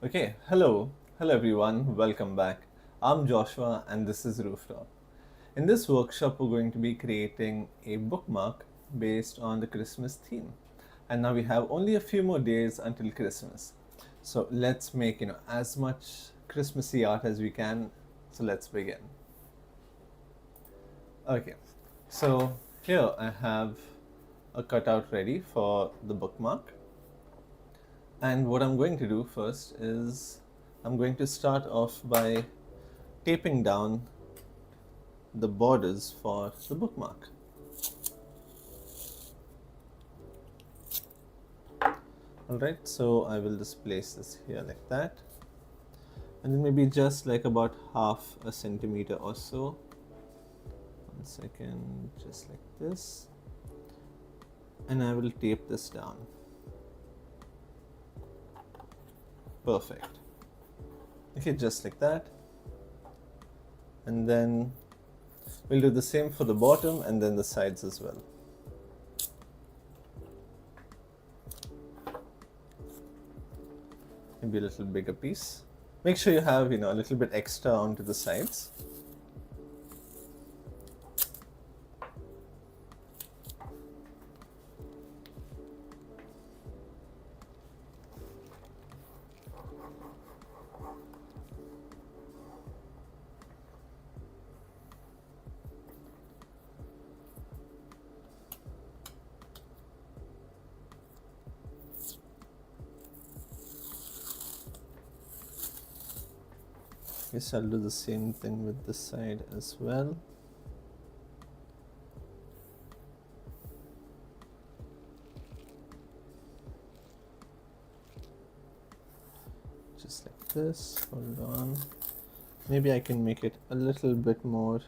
Okay, hello everyone, welcome back. I'm Joshua and this is Rooftop. In this workshop, we're going to be creating a bookmark based on the Christmas theme. And now we have only a few more days until Christmas. So let's make as much Christmassy art as we can. So let's begin. Okay, so here I have a cutout ready for the bookmark. And what I'm going to do first is I'm going to start off by taping down the borders for the bookmark. Alright, so I will just place this here like that, and then maybe just like about half a centimeter or so. 1 second, just like this, and I will tape this down. Perfect. Okay, just like that, and then we'll do the same for the bottom and then the sides as well. Maybe a little bigger piece. Make sure you have a little bit extra onto the sides. Yes, I'll do the same thing with this side as well. Just like this, hold on. Maybe I can make it a little bit more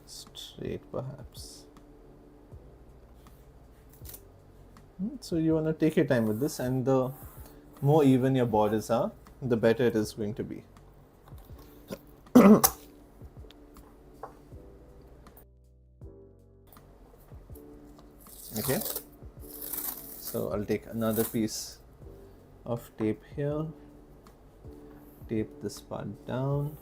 straight perhaps. So you want to take your time with this, and the more even your borders are, the better it is going to be. Okay, so I'll take another piece of tape here, tape this part down,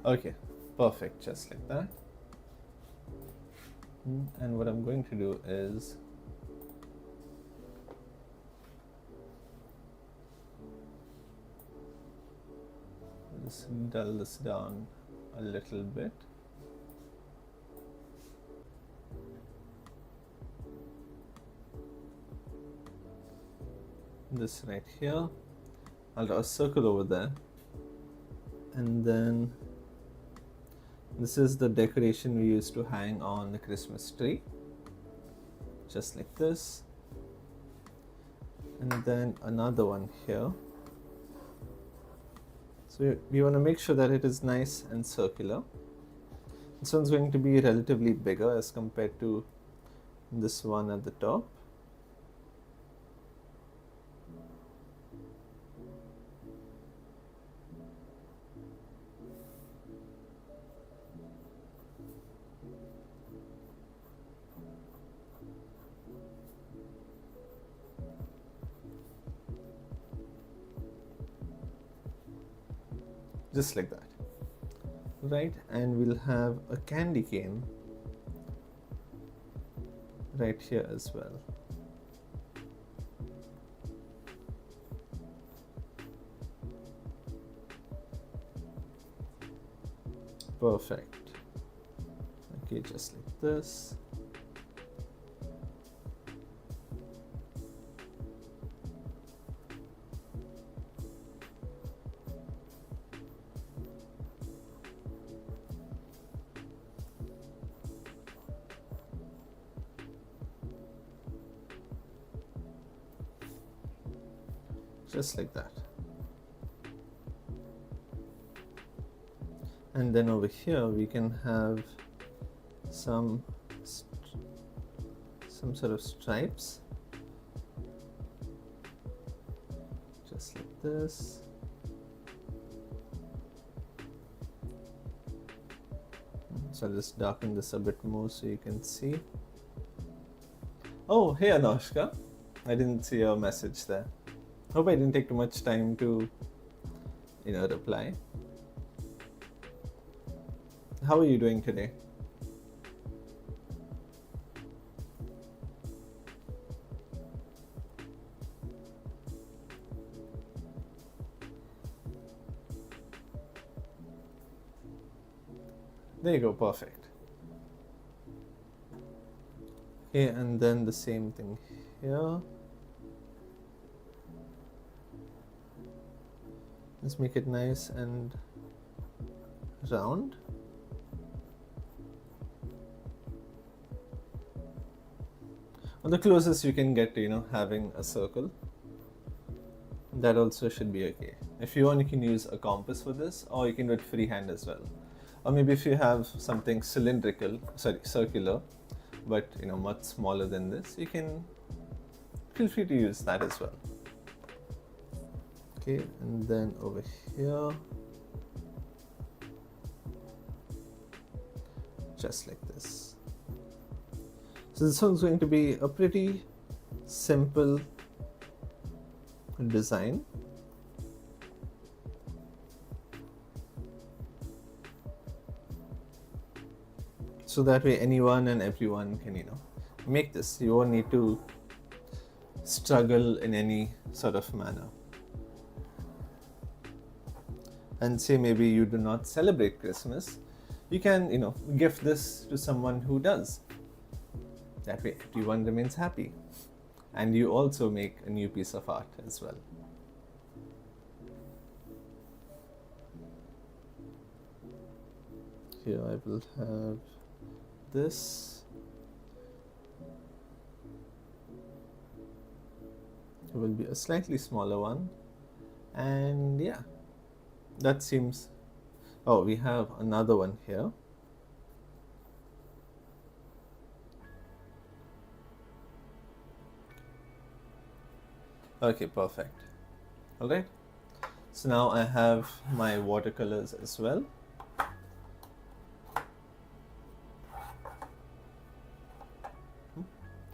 okay, perfect, just like that. And what I'm going to do is just dull this down a little bit. This right here, I'll draw a circle over there, and then this is the decoration we used to hang on the Christmas tree, just like this, and then another one here. So we want to make sure that it is nice and circular. This one's going to be relatively bigger as compared to this one at the top. Just like that, right? And we'll have a candy cane right here as well. Perfect. Okay, just like this. Just like that. And then over here we can have some sort of stripes, just like this. So I'll just darken this a bit more so you can see. Oh, hey Anoshka, I didn't see your message there. Hope I didn't take too much time to reply. How are you doing today? There you go, perfect. Okay, and then the same thing here. Let's make it nice and round. Or the closest you can get to, having a circle. That also should be okay. If you want, you can use a compass for this, or you can do it freehand as well. Or maybe if you have something circular, but much smaller than this, you can feel free to use that as well. Okay, and then over here, just like this. So this one's going to be a pretty simple design. So that way anyone and everyone can, make this. You won't need to struggle in any sort of manner. And say maybe you do not celebrate Christmas, you can, gift this to someone who does. That way everyone remains happy. And you also make a new piece of art as well. Here I will have this. It will be a slightly smaller one. And yeah, that seems... Oh, we have another one here. Okay, perfect. Alright, so now I have my watercolors as well.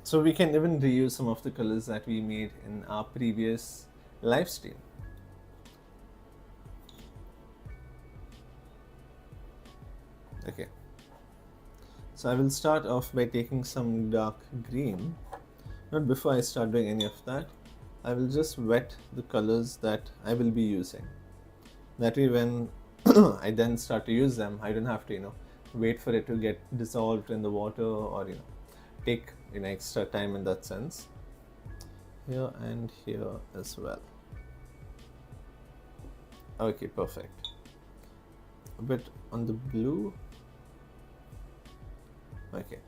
So we can even reuse some of the colors that we made in our previous live stream. Okay, so I will start off by taking some dark green. Not before I start doing any of that, I will just wet the colors that I will be using. That way when I then start to use them, I don't have to, wait for it to get dissolved in the water or, take extra time in that sense. Here and here as well. Okay, perfect. A bit on the blue. Okay,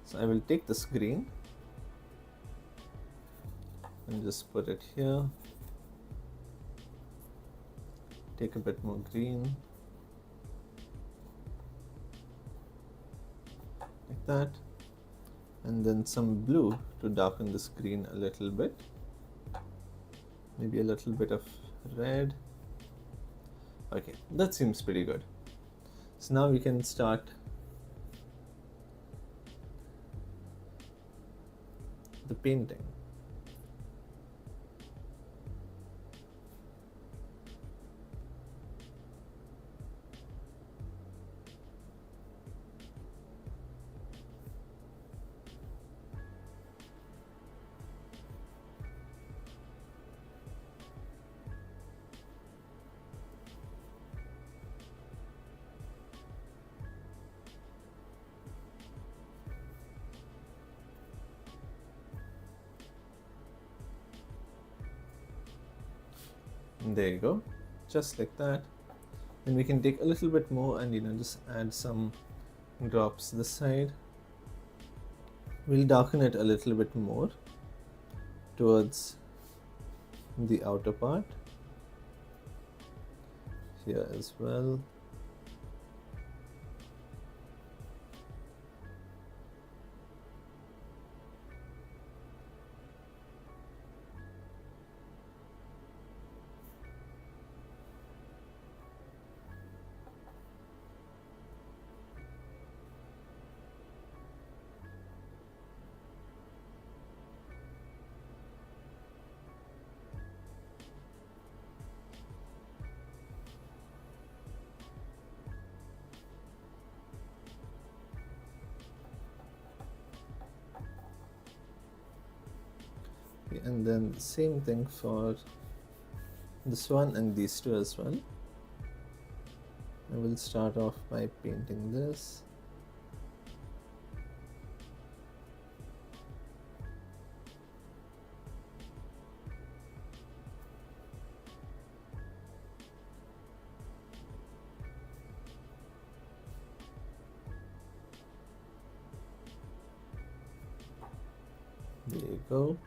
so I will take this green and just put it here. Take a bit more green, like that, and then some blue to darken the screen a little bit. Maybe a little bit of red. Okay, that seems pretty good. So now we can start the painting. And there you go, just like that. And we can take a little bit more and just add some drops this side. We'll darken it a little bit more towards the outer part here as well. And then same thing for this one and these two as well. I will start off by painting this. There you go.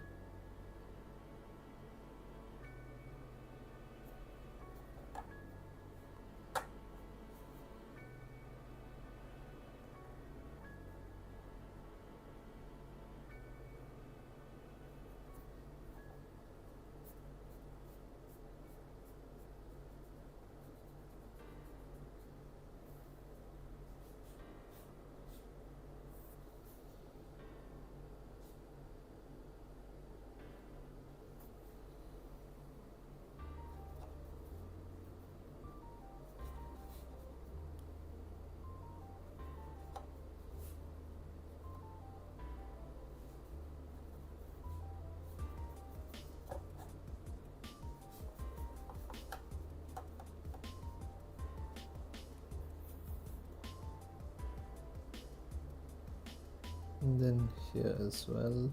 And then here as well,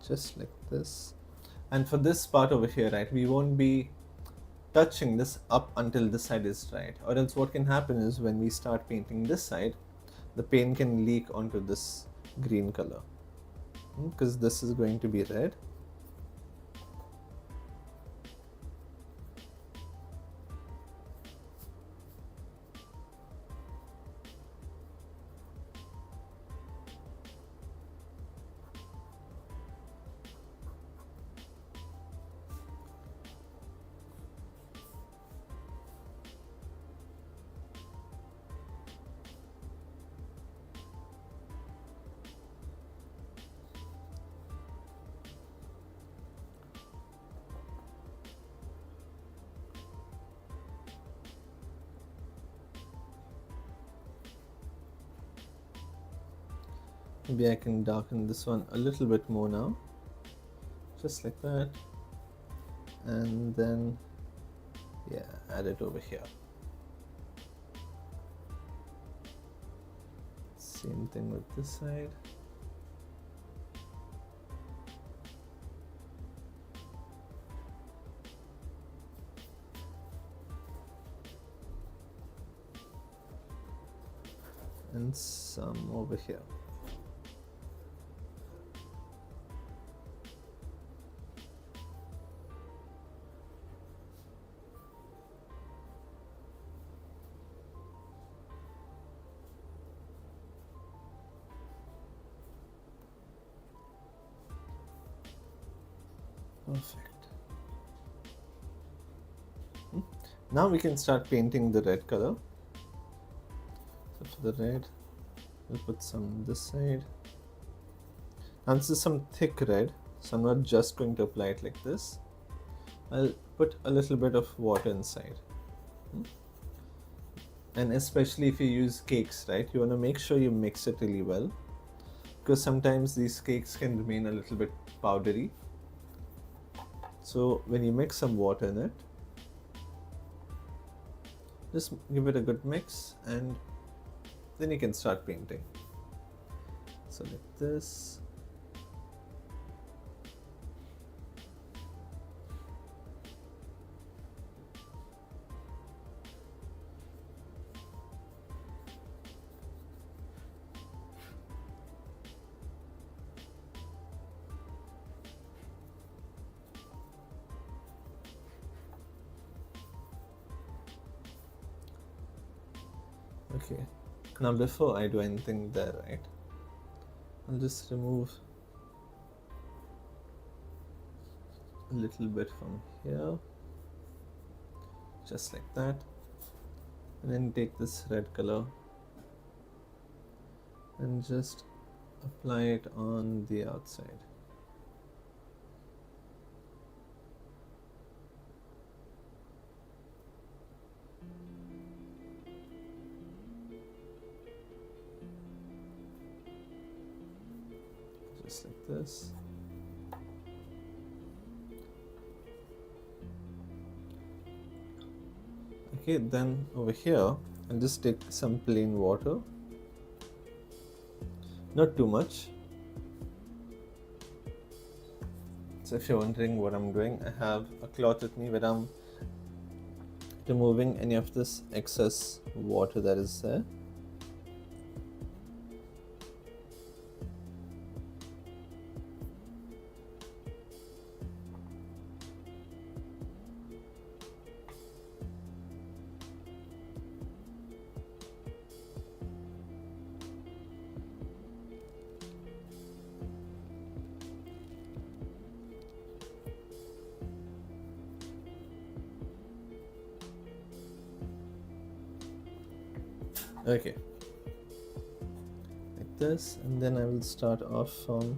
just like this. And for this part over here, right, we won't be touching this up until this side is dried, or else what can happen is when we start painting this side, the paint can leak onto this green color, because this is going to be red. Maybe I can darken this one a little bit more now, just like that, and then yeah, add it over here. Same thing with this side. And some over here. Perfect. Now we can start painting the red color. So for the red, we'll put some on this side. Now this is some thick red, so I'm not just going to apply it like this. I'll put a little bit of water inside. And especially if you use cakes, right, you want to make sure you mix it really well, because sometimes these cakes can remain a little bit powdery. So when you mix some water in it, just give it a good mix, and then you can start painting. So like this. Okay, now before I do anything there, right, I'll just remove a little bit from here, just like that, and then take this red color and just apply it on the outside. Just like this. Okay, then over here I'll just take some plain water, not too much. So if you're wondering what I'm doing, I have a cloth with me where I'm removing any of this excess water that is there. Okay, like this, and then I will start off from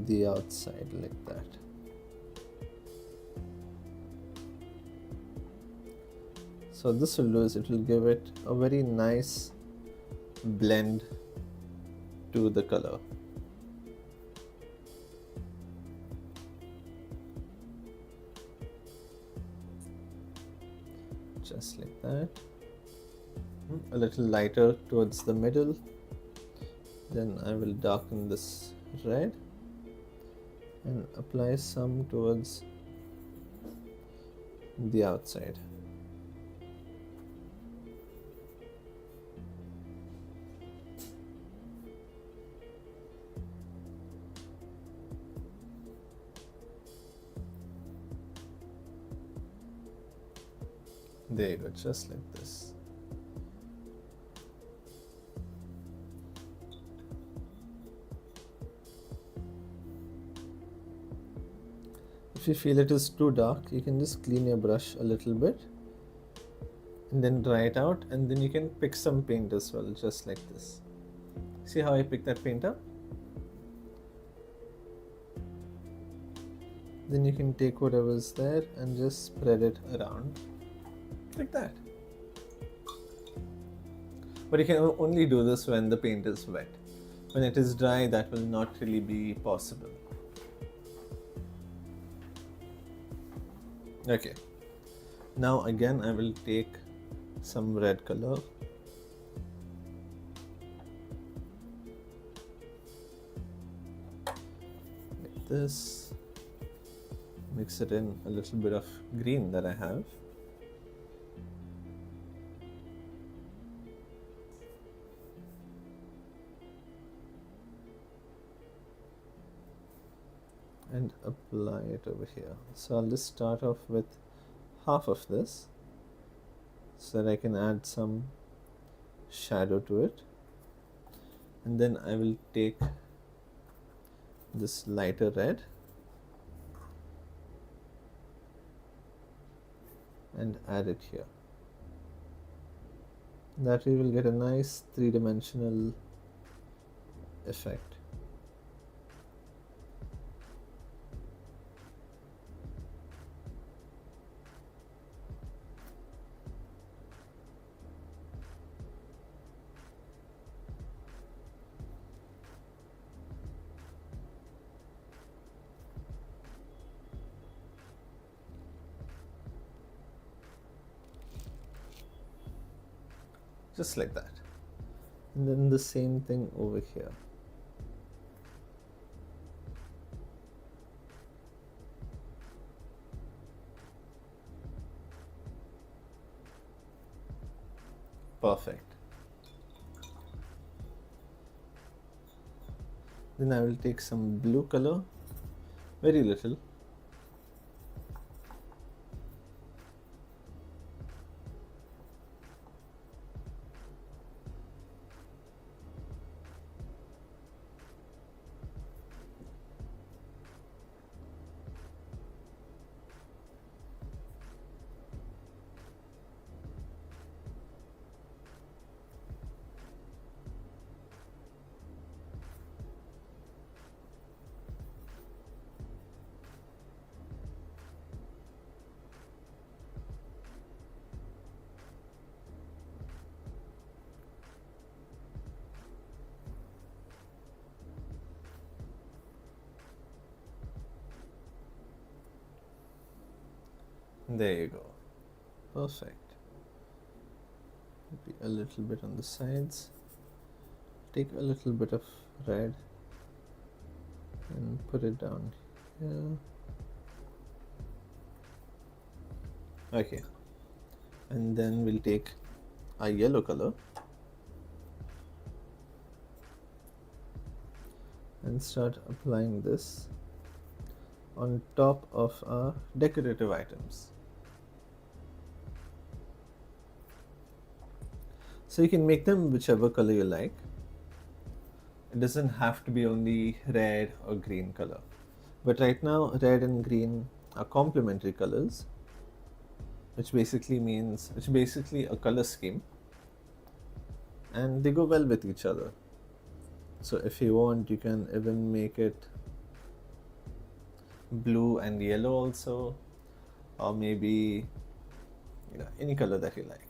the outside like that. So this will do is it will give it a very nice blend to the color. Just like that. A little lighter towards the middle. Then I will darken this red and apply some towards the outside. There you go, just like this. If you feel it is too dark, you can just clean your brush a little bit and then dry it out, and then you can pick some paint as well, just like this. See how I picked that paint up? Then you can take whatever is there and just spread it around like that. But you can only do this when the paint is wet. When it is dry, that will not really be possible. Okay, now again I will take some red color. Like this. Mix it in a little bit of green that I have. And apply it over here. So I'll just start off with half of this so that I can add some shadow to it, and then I will take this lighter red and add it here. That way we'll get a nice three-dimensional effect. Just like that. And then the same thing over here. Perfect. Then I will take some blue color, very little. There you go. Perfect. Maybe a little bit on the sides. Take a little bit of red and put it down here. Okay, and then we'll take a yellow color and start applying this on top of our decorative items. So you can make them whichever color you like. It doesn't have to be only red or green color. But right now, red and green are complementary colors, which it's basically a color scheme, and they go well with each other. So if you want, you can even make it blue and yellow also, or maybe any color that you like.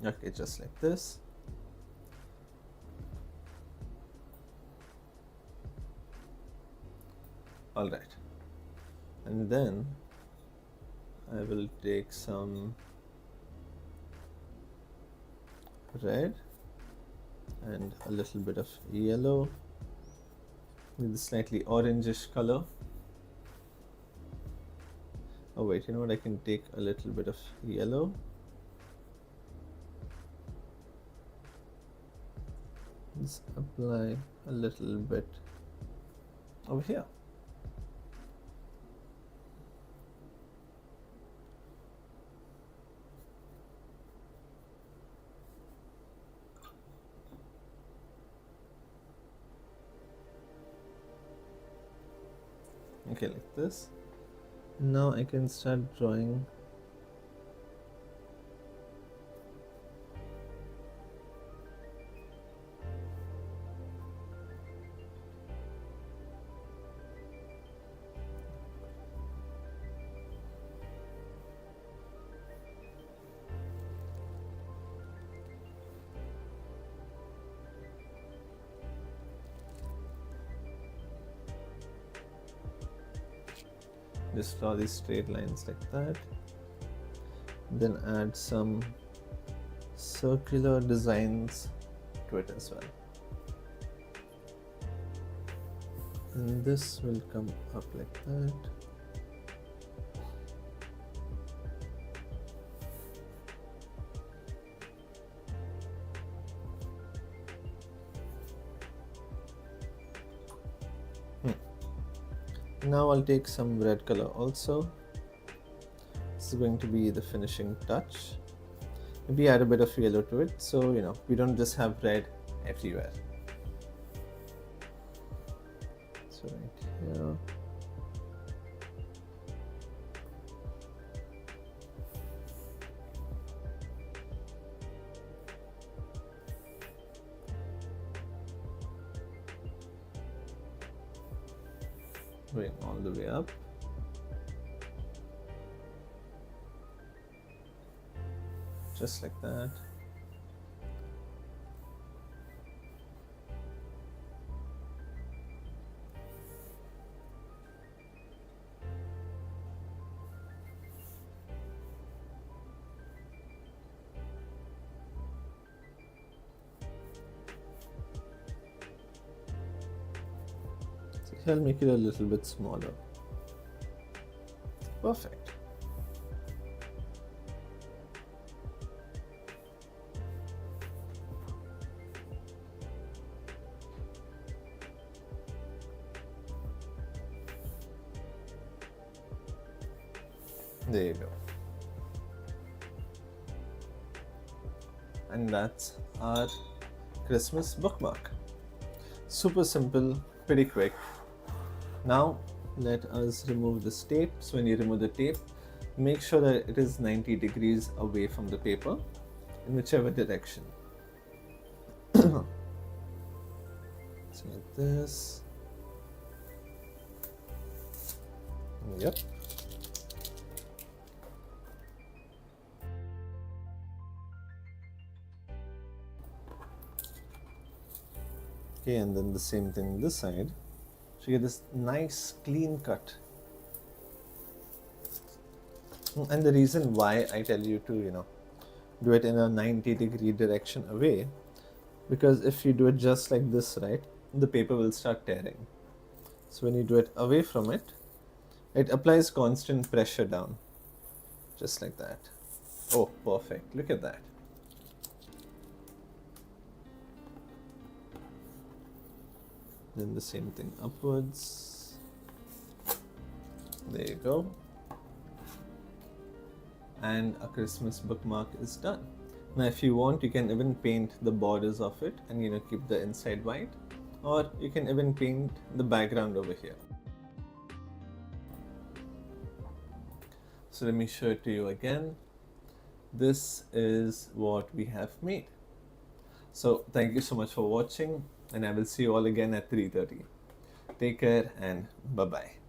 Okay, just like this. All right, and then I will take some red and a little bit of yellow with a slightly orangish color. Oh wait, you know what, I can take a little bit of yellow. Just apply a little bit over here. Okay, like this. Now I can start drawing just draw these straight lines like that, then add some circular designs to it as well, and this will come up like that. Now I'll take some red color also. This is going to be the finishing touch. Maybe add a bit of yellow to it, so we don't just have red everywhere. So right here. Going all the way up. Just like that. I'll make it a little bit smaller. Perfect. There you go. And that's our Christmas bookmark. Super simple, pretty quick. Now let us remove this tape. So when you remove the tape, make sure that it is 90 degrees away from the paper in whichever direction. So like this. Yep. Okay, and then the same thing this side. So you get this nice clean cut. And the reason why I tell you to, do it in a 90-degree direction away, because if you do it just like this, right, the paper will start tearing. So when you do it away from it, it applies constant pressure down, just like that. Oh, perfect. Look at that. Then the same thing upwards. There you go. And a Christmas bookmark is done. Now if you want, you can even paint the borders of it and keep the inside white, or you can even paint the background over here. So let me show it to you again. This is what we have made. So thank you so much for watching, and I will see you all again at 3:30. Take care and bye bye.